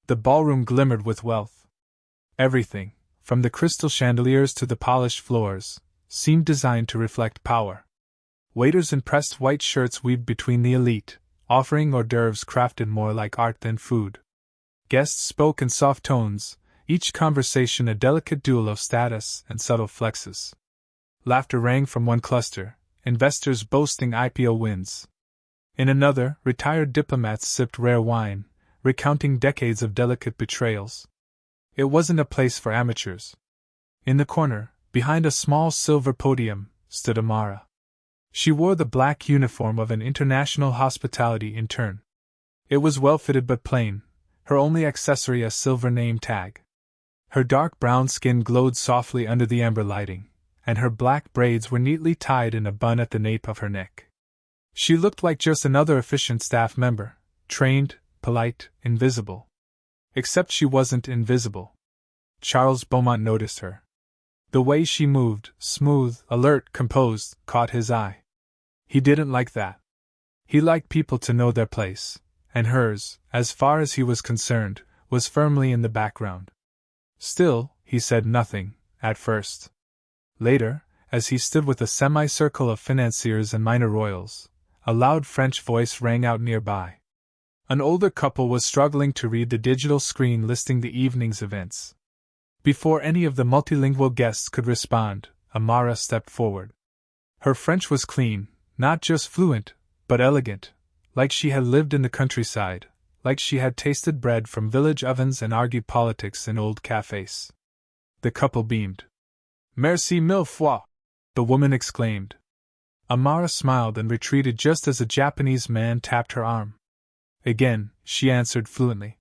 The ballroom glimmered with wealth. Everything, from the crystal chandeliers to the polished floors, seemed designed to reflect power. Waiters in pressed white shirts weaved between the elite, offering hors d'oeuvres crafted more like art than food. Guests spoke in soft tones, each conversation a delicate duel of status and subtle flexes. Laughter rang from one cluster, investors boasting IPO wins. In another, retired diplomats sipped rare wine, recounting decades of delicate betrayals. It wasn't a place for amateurs. In the corner, behind a small silver podium, stood Amara. She wore the black uniform of an international hospitality intern. It was well-fitted but plain, her only accessory a silver name tag. Her dark brown skin glowed softly under the amber lighting, and her black braids were neatly tied in a bun at the nape of her neck. She looked like just another efficient staff member, trained, polite, invisible. Except she wasn't invisible. Charles Beaumont noticed her. The way she moved, smooth, alert, composed, caught his eye. He didn't like that. He liked people to know their place, and hers, as far as he was concerned, was firmly in the background. Still, he said nothing, at first. Later, as he stood with a semicircle of financiers and minor royals, a loud French voice rang out nearby. An older couple was struggling to read the digital screen listing the evening's events. Before any of the multilingual guests could respond, Amara stepped forward. Her French was clean, not just fluent, but elegant, like she had lived in the countryside, like she had tasted bread from village ovens and argued politics in old cafes. The couple beamed. Merci mille fois, the woman exclaimed. Amara smiled and retreated just as a Japanese man tapped her arm. Again, she answered fluently.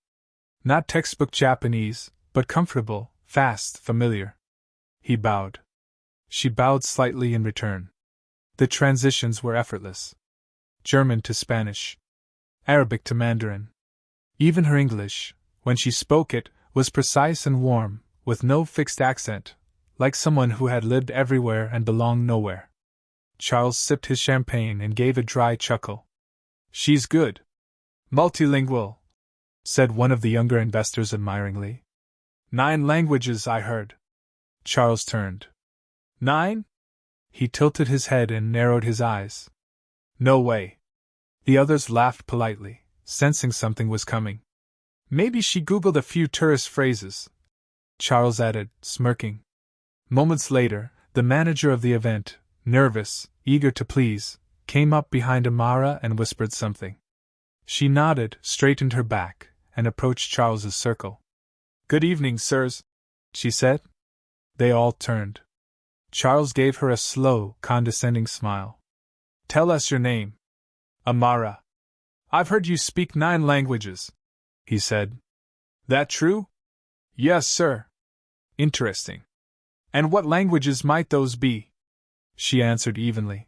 Not textbook Japanese, but comfortable, fast, familiar. He bowed. She bowed slightly in return. The transitions were effortless. German to Spanish. Arabic to Mandarin. Even her English, when she spoke it, was precise and warm, with no fixed accent, like someone who had lived everywhere and belonged nowhere. Charles sipped his champagne and gave a dry chuckle. She's good. Multilingual, said one of the younger investors admiringly. 9 languages, I heard. Charles turned. 9? He tilted his head and narrowed his eyes. No way. The others laughed politely, sensing something was coming. Maybe she Googled a few tourist phrases, Charles added, smirking. Moments later, the manager of the event, nervous, eager to please, came up behind Amara and whispered something. She nodded, straightened her back, and approached Charles's circle. Good evening, sirs, she said. They all turned. Charles gave her a slow, condescending smile. Tell us your name. Amara. I've heard you speak 9 languages, he said. That true? Yes, sir. Interesting. And what languages might those be? She answered evenly.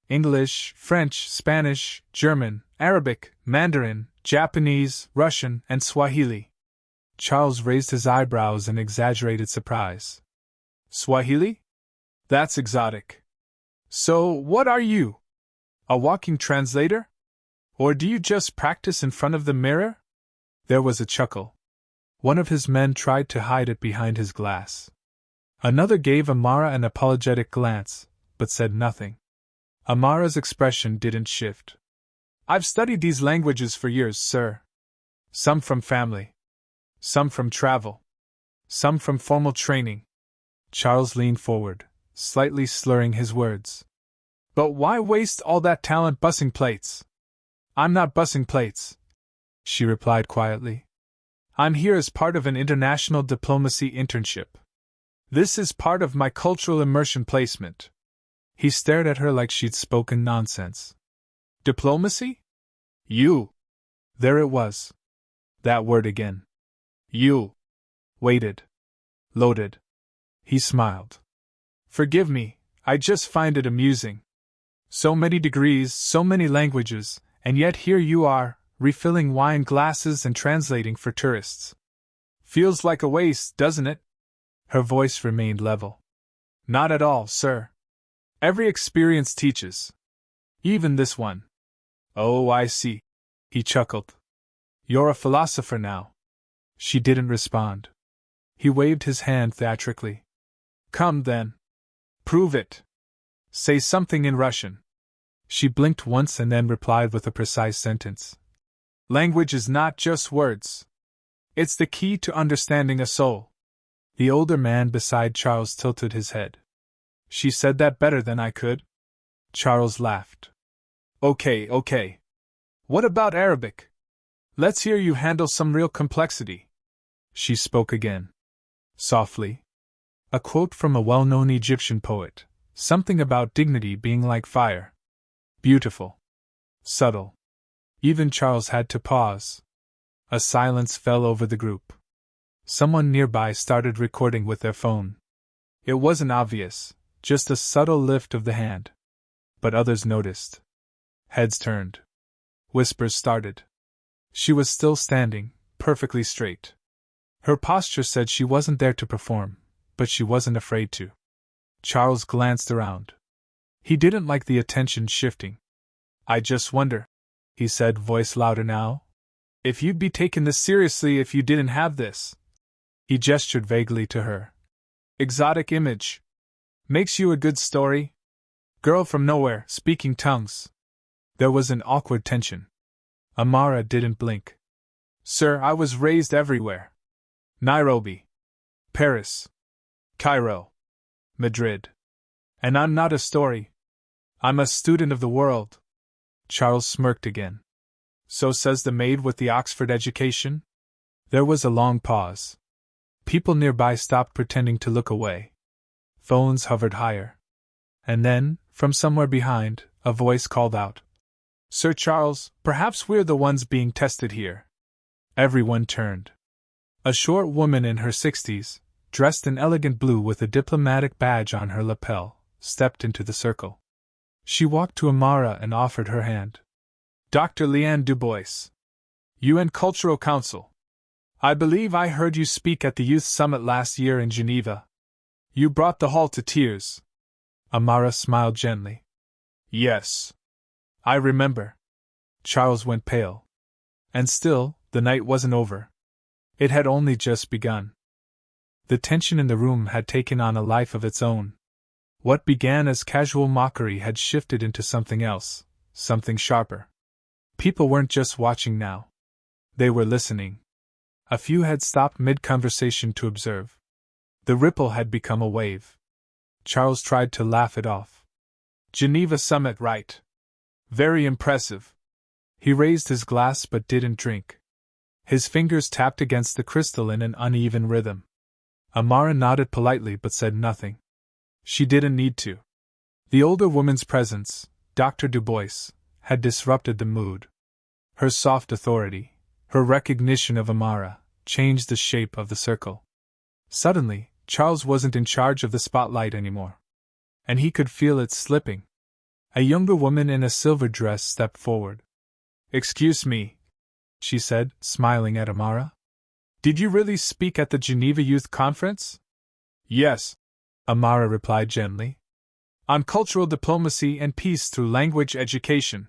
English, French, Spanish, German, Arabic, Mandarin, Japanese, Russian, and Swahili. Charles raised his eyebrows in exaggerated surprise. Swahili? That's exotic. So, what are you? A walking translator? Or do you just practice in front of the mirror? There was a chuckle. One of his men tried to hide it behind his glass. Another gave Amara an apologetic glance, but said nothing. Amara's expression didn't shift. I've studied these languages for years, sir. Some from family. Some from travel. Some from formal training. Charles leaned forward, slightly slurring his words. But why waste all that talent bussing plates? I'm not bussing plates, she replied quietly. I'm here as part of an international diplomacy internship. This is part of my cultural immersion placement. He stared at her like she'd spoken nonsense. Diplomacy? You. There it was. That word again. You. Waited. Loaded. He smiled. Forgive me, I just find it amusing. So many degrees, so many languages, and yet here you are, refilling wine glasses and translating for tourists. Feels like a waste, doesn't it? Her voice remained level. Not at all, sir. Every experience teaches. Even this one. Oh, I see. He chuckled. You're a philosopher now. She didn't respond. He waved his hand theatrically. Come then. Prove it. Say something in Russian. She blinked once and then replied with a precise sentence. Language is not just words. It's the key to understanding a soul. The older man beside Charles tilted his head. She said that better than I could. Charles laughed. Okay. What about Arabic? Let's hear you handle some real complexity. She spoke again. Softly. A quote from a well-known Egyptian poet, something about dignity being like fire. Beautiful. Subtle. Even Charles had to pause. A silence fell over the group. Someone nearby started recording with their phone. It wasn't obvious, just a subtle lift of the hand. But others noticed. Heads turned. Whispers started. She was still standing, perfectly straight. Her posture said she wasn't there to perform, but she wasn't afraid to. Charles glanced around. He didn't like the attention shifting. I just wonder, he said, voice louder now, if you'd be taken this seriously if you didn't have this. He gestured vaguely to her. Exotic image. Makes you a good story? Girl from nowhere, speaking tongues. There was an awkward tension. Amara didn't blink. Sir, I was raised everywhere. Nairobi. Paris. Cairo. Madrid. And I'm not a story. I'm a student of the world. Charles smirked again. So says the maid with the Oxford education? There was a long pause. People nearby stopped pretending to look away. Phones hovered higher. And then, from somewhere behind, a voice called out. Sir Charles, perhaps we're the ones being tested here. Everyone turned. A short woman in her 60s, dressed in elegant blue with a diplomatic badge on her lapel, stepped into the circle. She walked to Amara and offered her hand. Dr. Leanne Dubois. UN Cultural Council. I believe I heard you speak at the Youth Summit last year in Geneva. You brought the hall to tears. Amara smiled gently. Yes. I remember. Charles went pale. And still, the night wasn't over. It had only just begun. The tension in the room had taken on a life of its own. What began as casual mockery had shifted into something else, something sharper. People weren't just watching now. They were listening. A few had stopped mid-conversation to observe. The ripple had become a wave. Charles tried to laugh it off. Geneva Summit, right? Very impressive. He raised his glass but didn't drink. His fingers tapped against the crystal in an uneven rhythm. Amara nodded politely but said nothing. She didn't need to. The older woman's presence, Dr. Dubois, had disrupted the mood. Her soft authority, her recognition of Amara, changed the shape of the circle. Suddenly, Charles wasn't in charge of the spotlight anymore. And he could feel it slipping. A younger woman in a silver dress stepped forward. Excuse me, she said, smiling at Amara. Did you really speak at the Geneva Youth Conference? Yes, Amara replied gently. On cultural diplomacy and peace through language education.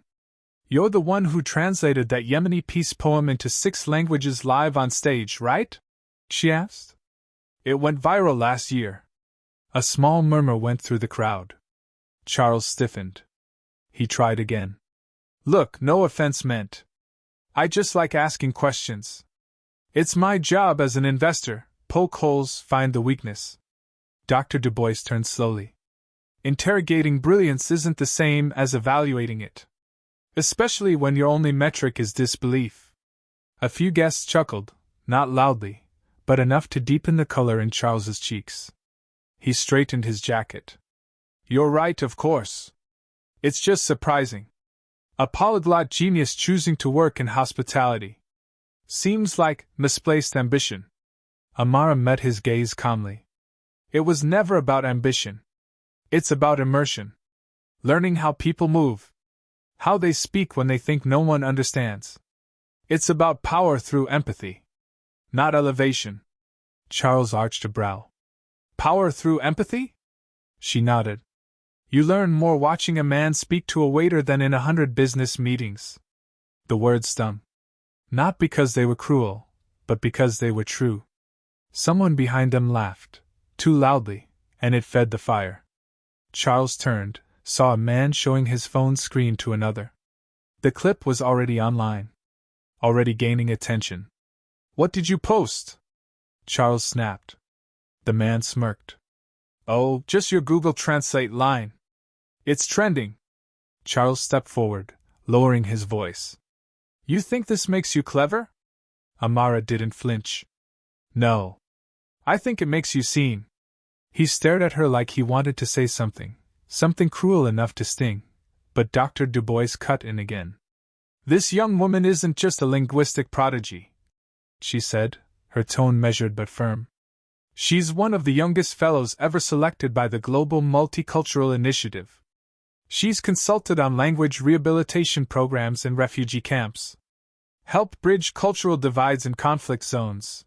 You're the one who translated that Yemeni peace poem into 6 languages live on stage, right? She asked. It went viral last year. A small murmur went through the crowd. Charles stiffened. He tried again. Look, no offense meant. I just like asking questions. It's my job as an investor, poke holes, find the weakness. Dr. Dubois turned slowly. Interrogating brilliance isn't the same as evaluating it. Especially when your only metric is disbelief. A few guests chuckled, not loudly, but enough to deepen the color in Charles's cheeks. He straightened his jacket. You're right, of course. It's just surprising. A polyglot genius choosing to work in hospitality. Seems like misplaced ambition. Amara met his gaze calmly. It was never about ambition. It's about immersion. Learning how people move. How they speak when they think no one understands. It's about power through empathy. Not elevation. Charles arched a brow. Power through empathy? She nodded. You learn more watching a man speak to a waiter than in 100 business meetings. The words stung. Not because they were cruel, but because they were true. Someone behind them laughed, too loudly, and it fed the fire. Charles turned, saw a man showing his phone screen to another. The clip was already online. Already gaining attention. "What did you post?" Charles snapped. The man smirked. "Oh, just your Google Translate line. It's trending." Charles stepped forward, lowering his voice. "You think this makes you clever?" Amara didn't flinch. "No. I think it makes you seen." He stared at her like he wanted to say something cruel enough to sting, but Dr. Du Bois cut in again. "This young woman isn't just a linguistic prodigy," she said, her tone measured but firm. "She's one of the youngest fellows ever selected by the Global Multicultural Initiative. She's consulted on language rehabilitation programs in refugee camps, helped bridge cultural divides in conflict zones.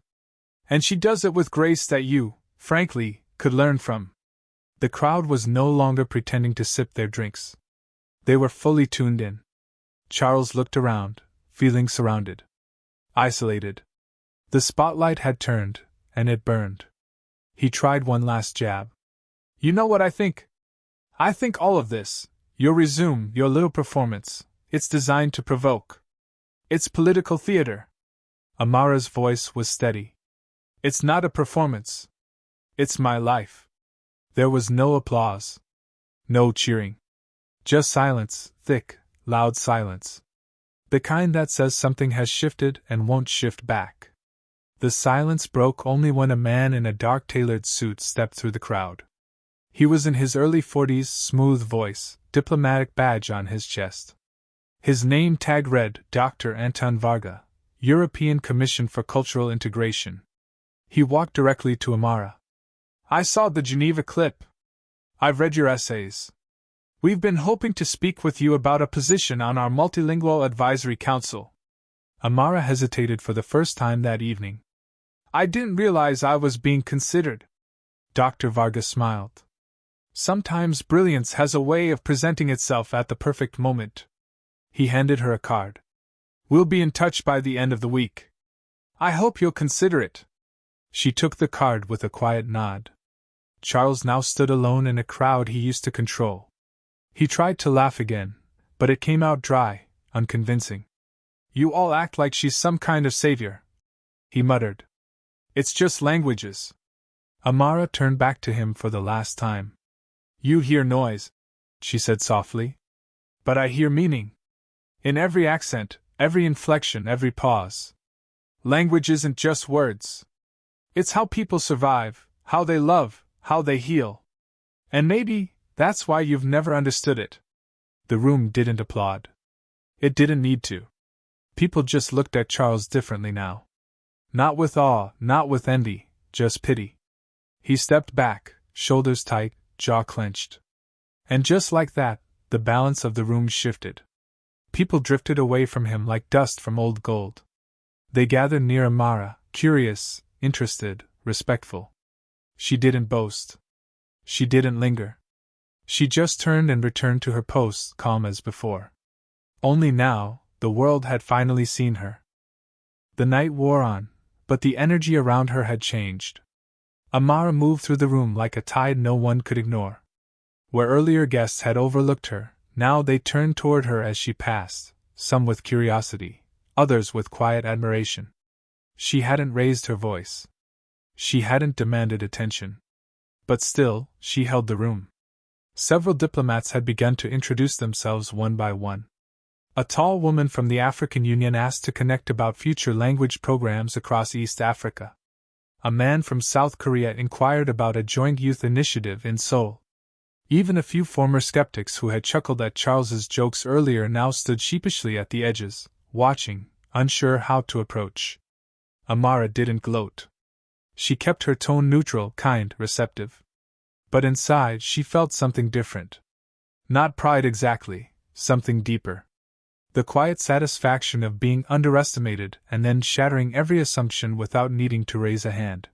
And she does it with grace that you, frankly, could learn from." The crowd was no longer pretending to sip their drinks. They were fully tuned in. Charles looked around, feeling surrounded. Isolated. The spotlight had turned, and it burned. He tried one last jab. "You know what I think? I think all of this, your resume, your little performance, it's designed to provoke. It's political theater." Amara's voice was steady. "It's not a performance. It's my life." There was no applause. No cheering. Just silence, thick, loud silence. The kind that says something has shifted and won't shift back. The silence broke only when a man in a dark tailored suit stepped through the crowd. He was in his early 40s, smooth voice, diplomatic badge on his chest. His name tag read Dr. Anton Varga, European Commission for Cultural Integration. He walked directly to Amara. "I saw the Geneva clip. I've read your essays. We've been hoping to speak with you about a position on our Multilingual Advisory Council." Amara hesitated for the first time that evening. "I didn't realize I was being considered." Dr. Varga smiled. "Sometimes brilliance has a way of presenting itself at the perfect moment." He handed her a card. "We'll be in touch by the end of the week. I hope you'll consider it." She took the card with a quiet nod. Charles now stood alone in a crowd he used to control. He tried to laugh again, but it came out dry, unconvincing. "You all act like she's some kind of savior," he muttered. "It's just languages." Amara turned back to him for the last time. "You hear noise," she said softly. "But I hear meaning. In every accent, every inflection, every pause. Language isn't just words. It's how people survive, how they love, how they heal. And maybe that's why you've never understood it." The room didn't applaud. It didn't need to. People just looked at Charles differently now. Not with awe, not with envy, just pity. He stepped back, shoulders tight, jaw clenched. And just like that, the balance of the room shifted. People drifted away from him like dust from old gold. They gathered near Amara, curious, interested, respectful. She didn't boast. She didn't linger. She just turned and returned to her post, calm as before. Only now, the world had finally seen her. The night wore on, but the energy around her had changed. Amara moved through the room like a tide no one could ignore. Where earlier guests had overlooked her, now they turned toward her as she passed, some with curiosity, others with quiet admiration. She hadn't raised her voice. She hadn't demanded attention. But still, she held the room. Several diplomats had begun to introduce themselves one by one. A tall woman from the African Union asked to connect about future language programs across East Africa. A man from South Korea inquired about a joint youth initiative in Seoul. Even a few former skeptics who had chuckled at Charles's jokes earlier now stood sheepishly at the edges, watching, unsure how to approach. Amara didn't gloat. She kept her tone neutral, kind, receptive. But inside she felt something different. Not pride exactly, something deeper. The quiet satisfaction of being underestimated and then shattering every assumption without needing to raise a hand.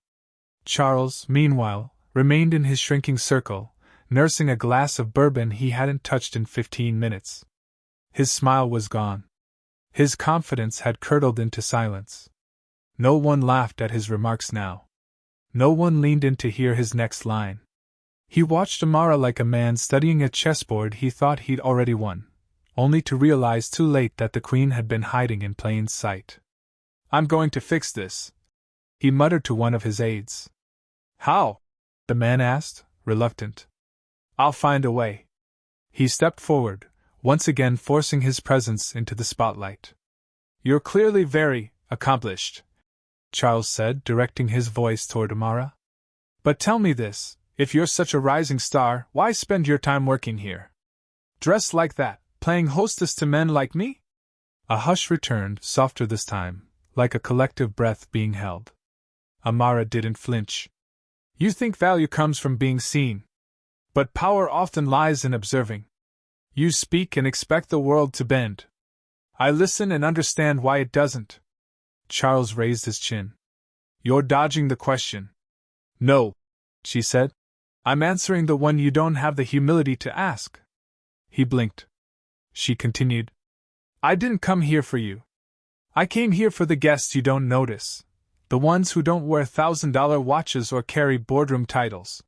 Charles, meanwhile, remained in his shrinking circle, nursing a glass of bourbon he hadn't touched in 15 minutes. His smile was gone. His confidence had curdled into silence. No one laughed at his remarks now. No one leaned in to hear his next line. He watched Amara like a man studying a chessboard he thought he'd already won, only to realize too late that the queen had been hiding in plain sight. "I'm going to fix this," he muttered to one of his aides. "How?" the man asked, reluctant. "I'll find a way." He stepped forward, once again forcing his presence into the spotlight. "You're clearly very accomplished," Charles said, directing his voice toward Amara. "But tell me this, if you're such a rising star, why spend your time working here? Dressed like that, playing hostess to men like me?" A hush returned, softer this time, like a collective breath being held. Amara didn't flinch. "You think value comes from being seen. But power often lies in observing. You speak and expect the world to bend. I listen and understand why it doesn't." Charles raised his chin. "You're dodging the question." "No," she said. "I'm answering the one you don't have the humility to ask." He blinked. She continued. "I didn't come here for you. I came here for the guests you don't notice, the ones who don't wear $1,000 watches or carry boardroom titles.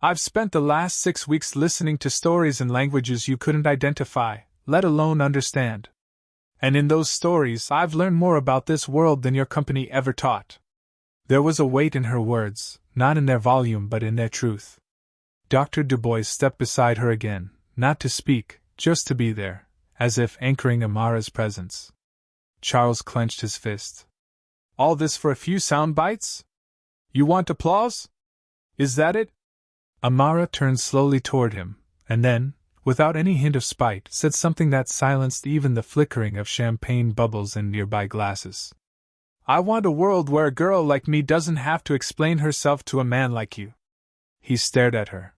I've spent the last 6 weeks listening to stories in languages you couldn't identify, let alone understand. And in those stories, I've learned more about this world than your company ever taught." There was a weight in her words, not in their volume but in their truth. Dr. Du Bois stepped beside her again, not to speak, just to be there, as if anchoring Amara's presence. Charles clenched his fist. "All this for a few sound bites? You want applause? Is that it?" Amara turned slowly toward him, and then, without any hint of spite, said something that silenced even the flickering of champagne bubbles in nearby glasses. "I want a world where a girl like me doesn't have to explain herself to a man like you." He stared at her.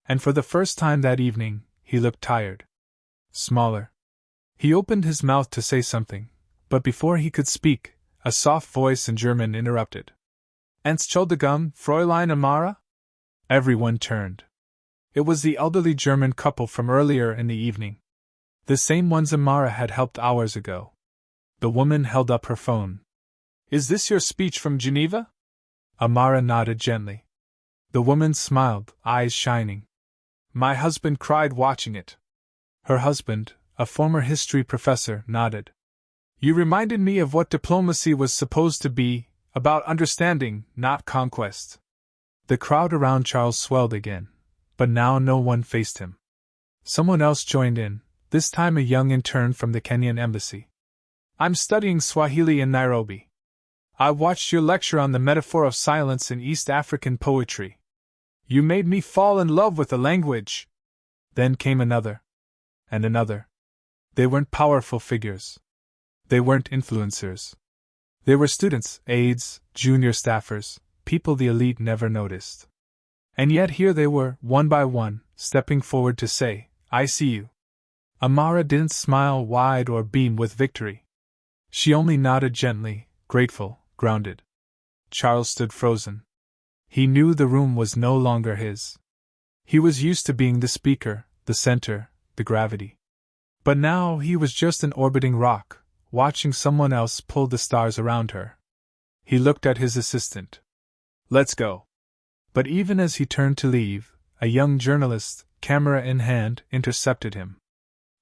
And for the first time that evening, he looked tired. Smaller. He opened his mouth to say something, but before he could speak, a soft voice in German interrupted. "Entschuldigung, Fräulein Amara?" Everyone turned. It was the elderly German couple from earlier in the evening. The same ones Amara had helped hours ago. The woman held up her phone. "Is this your speech from Geneva?" Amara nodded gently. The woman smiled, eyes shining. "My husband cried watching it." Her husband, a former history professor, nodded. "You reminded me of what diplomacy was supposed to be, about understanding, not conquest." The crowd around Charles swelled again, but now no one faced him. Someone else joined in, this time a young intern from the Kenyan embassy. "I'm studying Swahili in Nairobi. I watched your lecture on the metaphor of silence in East African poetry. You made me fall in love with the language." Then came another. And another. They weren't powerful figures. They weren't influencers. They were students, aides, junior staffers, people the elite never noticed. And yet here they were, one by one, stepping forward to say, "I see you." Amara didn't smile wide or beam with victory. She only nodded gently, grateful, grounded. Charles stood frozen. He knew the room was no longer his. He was used to being the speaker, the center, the gravity. But now he was just an orbiting rock, watching someone else pull the stars around her. He looked at his assistant. "Let's go." But even as he turned to leave, a young journalist, camera in hand, intercepted him.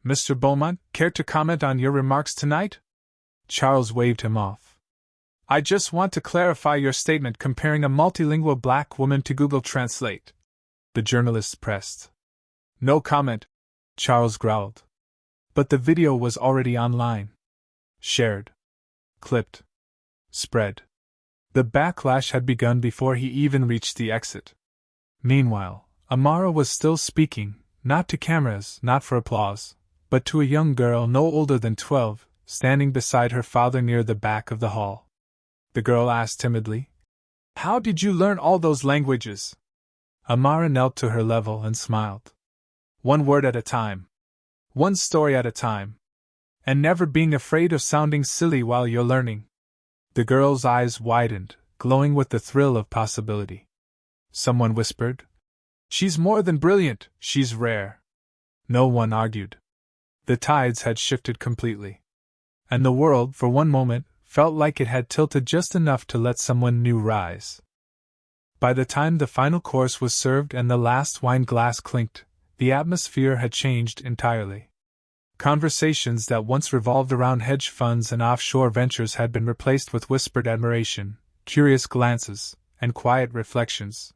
"Mr. Beaumont, care to comment on your remarks tonight?" Charles waved him off. "I just want to clarify your statement comparing a multilingual black woman to Google Translate," the journalist pressed. "No comment," Charles growled. But the video was already online. Shared. Clipped. Spread. The backlash had begun before he even reached the exit. Meanwhile, Amara was still speaking, not to cameras, not for applause, but to a young girl no older than 12, standing beside her father near the back of the hall. The girl asked timidly, "How did you learn all those languages?" Amara knelt to her level and smiled. "One word at a time. One story at a time. And never being afraid of sounding silly while you're learning." The girl's eyes widened, glowing with the thrill of possibility. Someone whispered, "She's more than brilliant, she's rare." No one argued. The tides had shifted completely. And the world, for one moment, felt like it had tilted just enough to let someone new rise. By the time the final course was served and the last wine glass clinked, the atmosphere had changed entirely. Conversations that once revolved around hedge funds and offshore ventures had been replaced with whispered admiration, curious glances, and quiet reflections.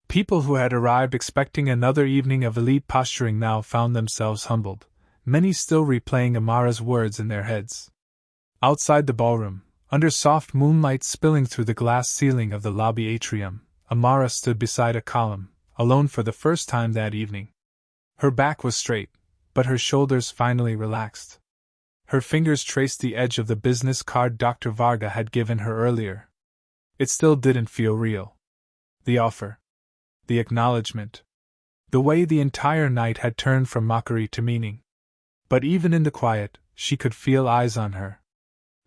People who had arrived expecting another evening of elite posturing now found themselves humbled, many still replaying Amara's words in their heads. Outside the ballroom, under soft moonlight spilling through the glass ceiling of the lobby atrium, Amara stood beside a column, alone for the first time that evening. Her back was straight, but her shoulders finally relaxed. Her fingers traced the edge of the business card Dr. Varga had given her earlier. It still didn't feel real. The offer. The acknowledgement. The way the entire night had turned from mockery to meaning. But even in the quiet, she could feel eyes on her.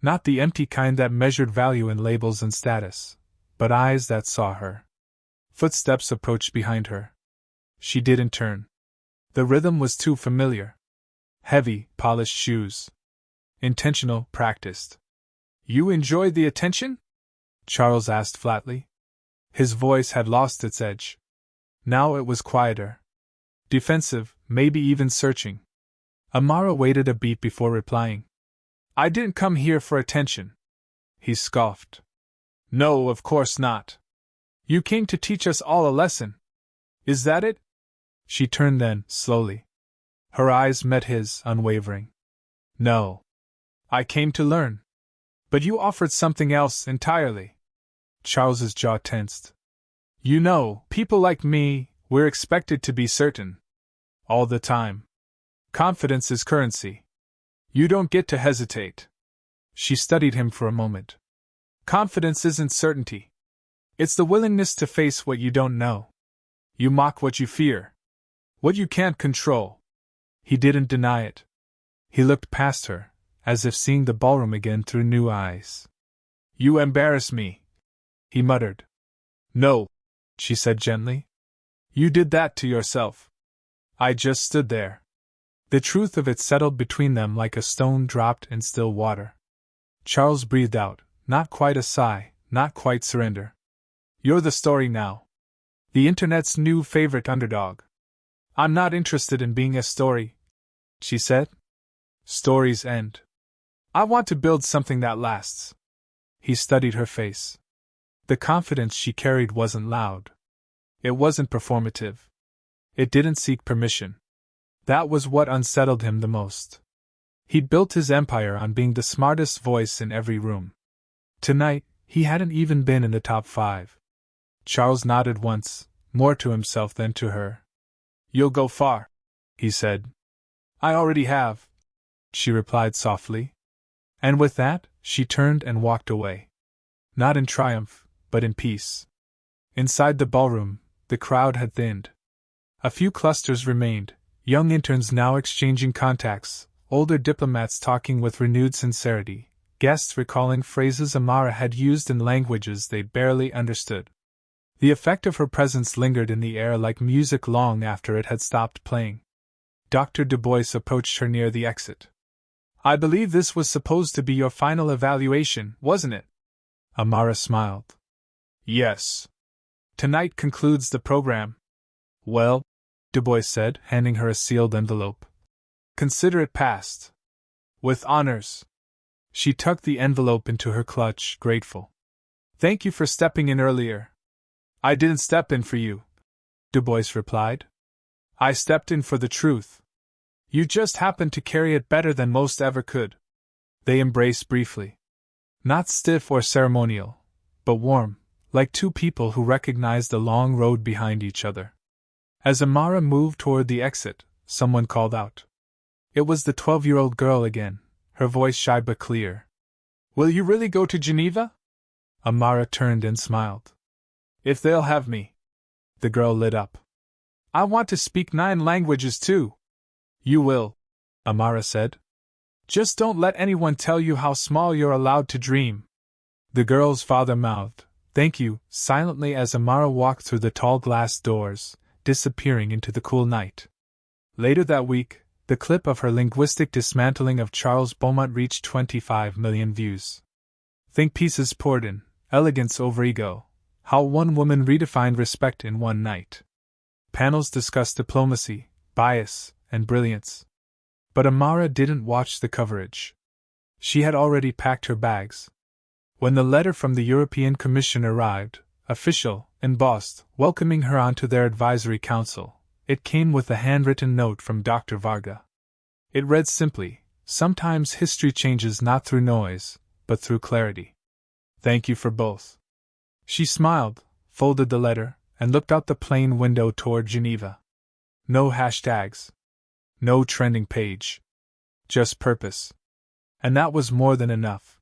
Not the empty kind that measured value in labels and status, but eyes that saw her. Footsteps approached behind her. She didn't turn. The rhythm was too familiar. Heavy, polished shoes. Intentional, practiced. "You enjoyed the attention?" Charles asked flatly. His voice had lost its edge. Now it was quieter. Defensive, maybe even searching. Amara waited a beat before replying. "I didn't come here for attention." He scoffed. "No, of course not. You came to teach us all a lesson. Is that it?" She turned then, slowly. Her eyes met his, unwavering. "No. I came to learn. But you offered something else entirely." Charles's jaw tensed. "You know, people like me, we're expected to be certain. All the time. Confidence is currency. You don't get to hesitate." She studied him for a moment. "Confidence isn't certainty. It's the willingness to face what you don't know. You mock what you fear. What you can't control." He didn't deny it. He looked past her, as if seeing the ballroom again through new eyes. "You embarrass me," he muttered. "No," she said gently. "You did that to yourself. I just stood there." The truth of it settled between them like a stone dropped in still water. Charles breathed out, not quite a sigh, not quite surrender. "You're the story now. The internet's new favorite underdog." "I'm not interested in being a story," she said. "Stories end. I want to build something that lasts." He studied her face. The confidence she carried wasn't loud. It wasn't performative. It didn't seek permission. That was what unsettled him the most. He'd built his empire on being the smartest voice in every room. Tonight, he hadn't even been in the top 5. Charles nodded once, more to himself than to her. "You'll go far," he said. "I already have," she replied softly. And with that, she turned and walked away. Not in triumph, but in peace. Inside the ballroom, the crowd had thinned. A few clusters remained, young interns now exchanging contacts, older diplomats talking with renewed sincerity, guests recalling phrases Amara had used in languages they barely understood. The effect of her presence lingered in the air like music long after it had stopped playing. Dr. Du Bois approached her near the exit. "I believe this was supposed to be your final evaluation, wasn't it?" Amara smiled. "Yes. Tonight concludes the program." "Well," Du Bois said, handing her a sealed envelope. "Consider it passed. With honors." She tucked the envelope into her clutch, grateful. "Thank you for stepping in earlier." "I didn't step in for you," Du Bois replied. "I stepped in for the truth. You just happened to carry it better than most ever could." They embraced briefly. Not stiff or ceremonial, but warm, like two people who recognized the long road behind each other. As Amara moved toward the exit, someone called out. It was the 12-year-old girl again, her voice shy but clear. "Will you really go to Geneva?" Amara turned and smiled. "If they'll have me." The girl lit up. "I want to speak 9 languages too." "You will," Amara said. "Just don't let anyone tell you how small you're allowed to dream." The girl's father mouthed, "Thank you," silently as Amara walked through the tall glass doors, disappearing into the cool night. Later that week, the clip of her linguistic dismantling of Charles Beaumont reached 25 million views. Think pieces poured in, elegance over ego, how one woman redefined respect in one night. Panels discussed diplomacy, bias, and brilliance. But Amara didn't watch the coverage. She had already packed her bags. When the letter from the European Commission arrived, official, embossed, welcoming her onto their advisory council, it came with a handwritten note from Dr. Varga. It read simply, "Sometimes history changes not through noise, but through clarity. Thank you for both." She smiled, folded the letter, and looked out the plane window toward Geneva. No hashtags. No trending page. Just purpose. And that was more than enough.